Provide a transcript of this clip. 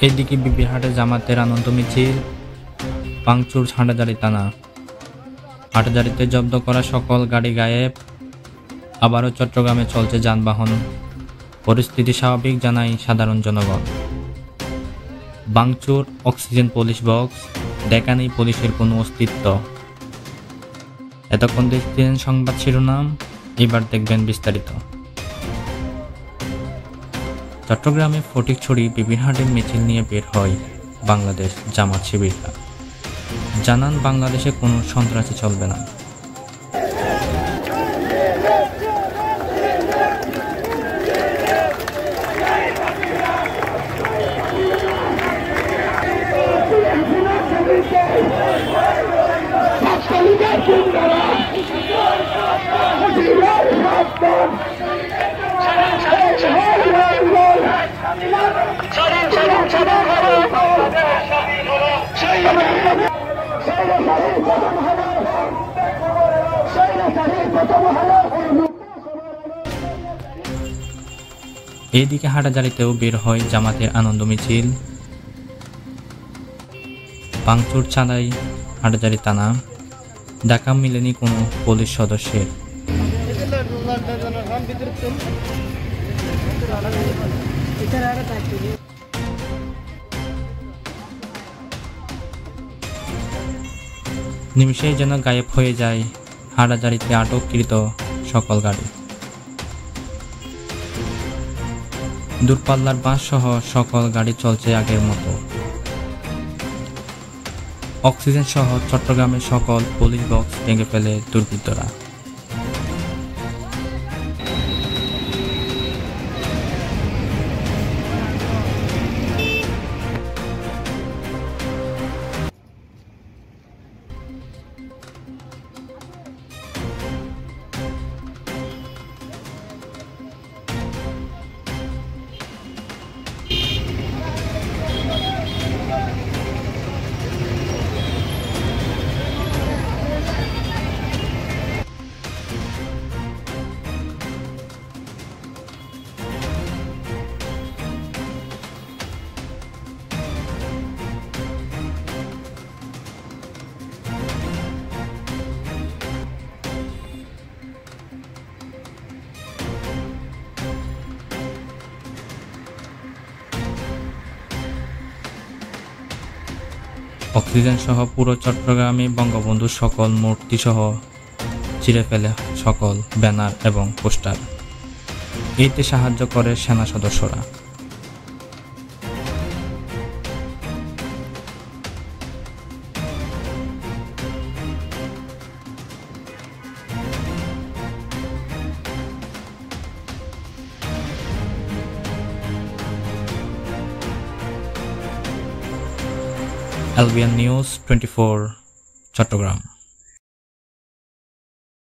এদিকে বিবিরহাটে জামাতের আনন্দ মিছিল, ভাঙচুর হাটাজারি থানা। হাটাজারিতে জব্দ করা সকল গাড়ি গায়েব। আবারও চট্টগ্রামে চলছে যানবাহন। পরিস্থিতি স্বাভাবিক জানায় সাধারণ জনগণ। ভাঙচুর, অক্সিজেন পুলিশ বক্স, দেখা নেই পুলিশের কোনো অস্তিত্ব। এতক্ষণ দেখছিলেন সংবাদ শিরোনাম, এবার দেখবেন বিস্তারিত। চট্টগ্রামে ফটিকছড়ি বিবিরহাটে মিছিল নিয়ে বের হয় বাংলাদেশ জামাত শিবিররা। জানান বাংলাদেশে কোনো সন্ত্রাসী চলবে না। এদিকে হাটাজারিতেও বের হয় জামাতের আনন্দ মিছিল, ভাঙচুর চালায় হাটাজারি থানা। দেখা মিলেনি কোনো পুলিশ সদস্যের। নিমিষেই যেন গায়েব হয়ে যায় হাটাজারিতে আটককৃত সকল গাড়ি। দূরপাল্লার বাস সহ সকল গাড়ি চলছে আগের মতো। অক্সিজেন সহ চট্টগ্রামের সকল পুলিশ বক্স ভেঙে ফেলে দুর্বৃত্তরা। অক্সিজেন সহ পুরো চট্টগ্রামে বঙ্গবন্ধুর সকল মূর্তি সহ ছিঁড়ে ফেলে সকল ব্যানার এবং পোস্টার। এতে সাহায্য করে সেনা সদস্যরা। এলবিএন নিউজ 24 চট্টগ্রাম।